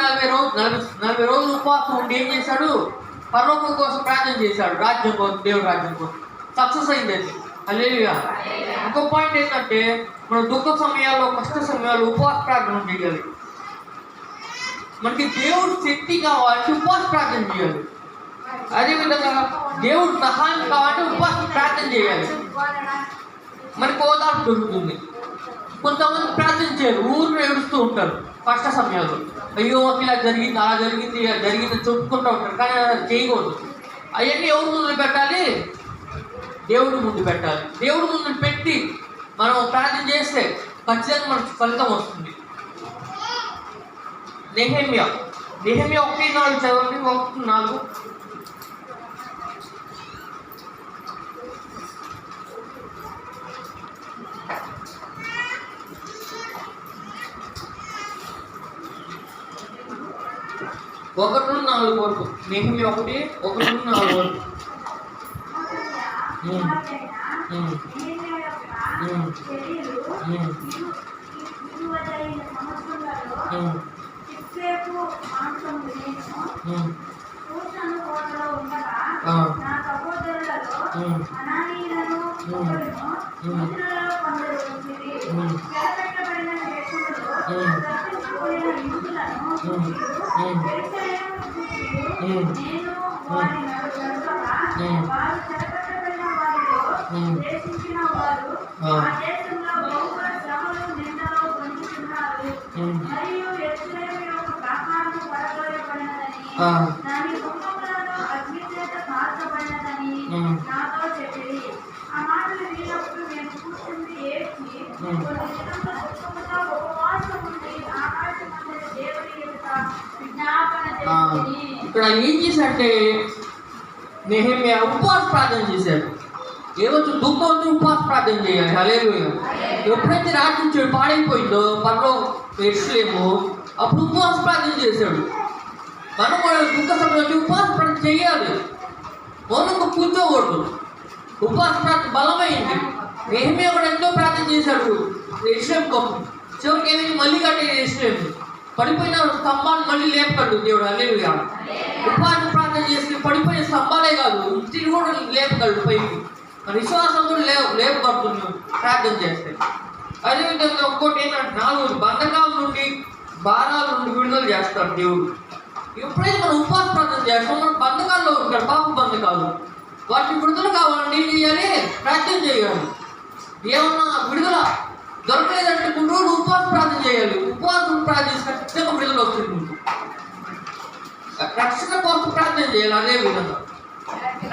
నలభై రోజులు ఉపవాసం ఉండి ఏం చేశాడు? పరలోకం కోసం ప్రార్థన చేశాడు, రాజ్యం కోసం, దేవుడి రాజ్యం కోసం. సక్సెస్ అయింది అది. హల్లెలూయా. ఇంకో పాయింట్ ఏంటంటే, మన దుఃఖ సమయాల్లో, కష్ట సమయాల్లో ఉపవాస ప్రార్థన చేయాలి. మనకి దేవుడు శక్తి కావాలంటే ఉపవాస ప్రార్థన చేయాలి. అదేవిధంగా దేవుడు సహాయం కావాలంటే ఉపవాస ప్రార్థన చేయాలి. మనకు ఓదార్పు దొరుకుతుంది. కొంతమంది ప్రార్థన చేయరు, ఊరిని ఏడుస్తూ ఉంటారు కష్ట సమయాల్లో. అయ్యో ఇలా జరిగింది, అలా జరిగింది, ఇలా జరిగింది చెప్పుకుంటూ ఉంటారు. కానీ అది చేయకూడదు. అవన్నీ ఎవరి ముందు పెట్టాలి? దేవుడి ముందు పెట్టాలి. దేవుడి ముందు పెట్టి మనం ప్రార్థన చేస్తే ఖచ్చితంగా మనకు ఫలితం వస్తుంది. నెహెమ్యా 1:4 చదవండి. 1:4. ఒకటి నుండి 4 వరకు. నెహెమ్యా 1:4 వరకు. ఇక్కడ ఏం చేశాడంటే నెహెమ్యా ఉపవాస ప్రార్థన చేశాడు. ఏవచ్చు దుఃఖం ఉపవాస ప్రార్థన చేయాలి. హల్లెలూయా. ఎప్పుడైతే రాజ్యం పాడైపోయిందో పరలో యెరూషలేము, అప్పుడు ఉపవాస ప్రార్థన చేశాడు. మనం కూడా దుఃఖ సమయంలో ఉపవాస ప్రార్థన చేయాలి. మౌనంగా కూర్చోకూడదు. ఉపవాస ప్రార్థన బలమైంది. నెహెమ్యా కూడా ఎంతో ప్రార్థన చేశాడు యెరూషలేము కోసం. చివరికి ఏమైంది? మళ్ళీ కట్టే యెరూషలేము. పడిపోయిన స్తంభాలు మళ్ళీ లేపుతాడు దేవుడు. హల్లెలూయా. ఉపవాస ప్రార్థన చేసి పడిపోయిన స్తంభాలే కాదు, ఇంటిని కూడా లేపుతాడు పైకి. విశ్వాసం కూడా లేపబడుతున్నాడు ప్రార్థన చేస్తే. అదేవిధంగా ఇంకోటి ఏంటంటే 4 బంధకాల నుండి, భారాల నుండి విడుదల చేస్తాడు దేవుడు. ఎప్పుడైతే మనం ఉపవాస ప్రార్థన చేస్తాం, మనం బంధకాల్లో ఉంటాడు, పాప బంధకాలు. వాటిని విడుదల కావాలంటే ఏం చేయాలి? ప్రార్థన చేయాలి. ఏమన్నా విడుదల దొరకలేదంటే కొన్ని రోజులు ఉపవాస ప్రార్థన చేయాలి. ఉపవాసం ప్రార్థన చేసి ఖచ్చితంగా విడుదల వస్తుంది. రక్షణ కోసం ప్రార్థన చేయాలి. అదే విధంగా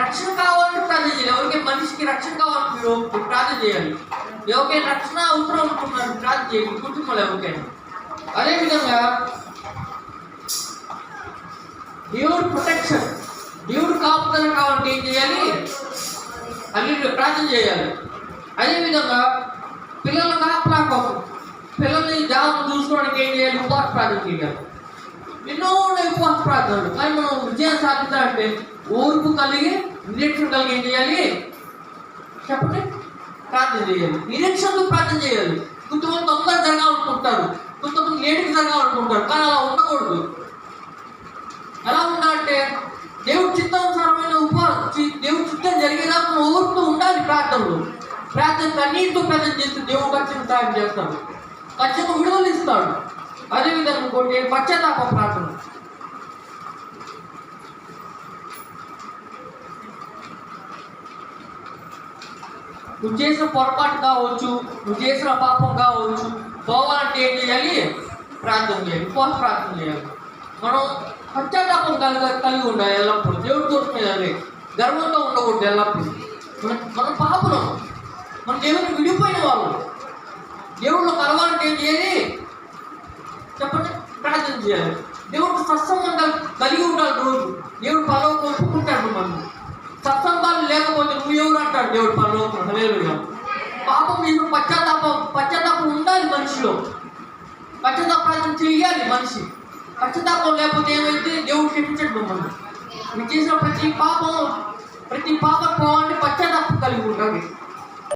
రక్షణ కావాలంటే ప్రార్థన చేయాలి. ఎవరికైనా మనిషికి రక్షణ కావాలంటే మీరు ప్రార్థన చేయాలి. ఎవరికైనా రక్షణ అవసరం అనుకున్నారు ప్రార్థన చేయాలి, కుటుంబంలో ఎవరికైనా. అదేవిధంగా దేవుడు ప్రొటెక్షన్, దేవుడు కాపుదల కావాలంటే ఏం చేయాలి? అన్ని ప్రార్థన చేయాలి. అదేవిధంగా పిల్లల కాపలా కోసం, పిల్లల్ని జాగ్రత్త చూసుకోవడానికి ఏం చేయాలి? ఉపవాస ప్రార్థన చేయాలి. ఎన్నో ఉపవాస ప్రార్థనలు. కానీ మనం విజయం సాధించాలంటే ఓర్పు కలిగి, నిరీక్షణ కలిగి ఏం చేయాలి? చెప్పండి, ప్రార్థన చేయాలి. నిరీక్షణతో ప్రార్థన చేయాలి. కొంతమంది తొందరగా జరగాలనుకుంటారు, కొంతమంది లేటుగా జరగాలనుకుంటారు. కానీ అలా ఉండకూడదు. ఎలా ఉండాలంటే దేవుడి చిత్తానుసారమైన దేవుడి చిత్తం జరిగేదాకా మనం ఓర్పుతో ఉండాలి. ప్రార్థనలు కన్నీటితో ప్రార్థన చేస్తే దేవుడు ఖచ్చితంగా సాయం చేస్తాడు, ఖచ్చితంగా విడుదల ఇస్తాడు. అదేవిధంగా ఇంకోటి పశ్చాత్తాప ప్రార్థన. నువ్వు చేసిన పొరపాటు కావచ్చు, నువ్వు చేసిన పాపం కావచ్చు, పోవాలంటే ఏం చేయాలి? ప్రార్థన చేయాలి, ఉపవాస ప్రార్థన చేయాలి. మనం పశ్చాత్తాపం కలిగి ఉండాలి ఎల్లప్పుడు. దేవుడు కోరుకునేది గర్వంతో ఉండకూడదు ఎల్లప్పుడు. మన పాపం, మన దేవుడిని విడిపోయిన వాళ్ళు దేవుళ్ళు కలవాలంటే ఏం చేయాలి? చెప్పండి, ప్రార్థన చేయాలి. దేవుడు సత్సంబంధాలు కలిగి ఉండాలి. రోజు దేవుడు పరలోకం ఒప్పుకుంటాడు. మనం సత్సంబాలు లేకపోతే నువ్వు ఎవరు అంటాడు దేవుడు పరలోకం. హల్లెలూయా. పాపం మీద పశ్చాత్తాపం ఉండాలి మనిషిలో. పశ్చాత్తాపం చేయాలి మనిషి. పశ్చాత్తాపం లేకపోతే ఏమైతే దేవుడు క్షమించడు మమ్మల్ని. మీరు చేసిన ప్రతి పాపం పోవాలంటే పశ్చాత్తాపం కలిగి ఉండాలి.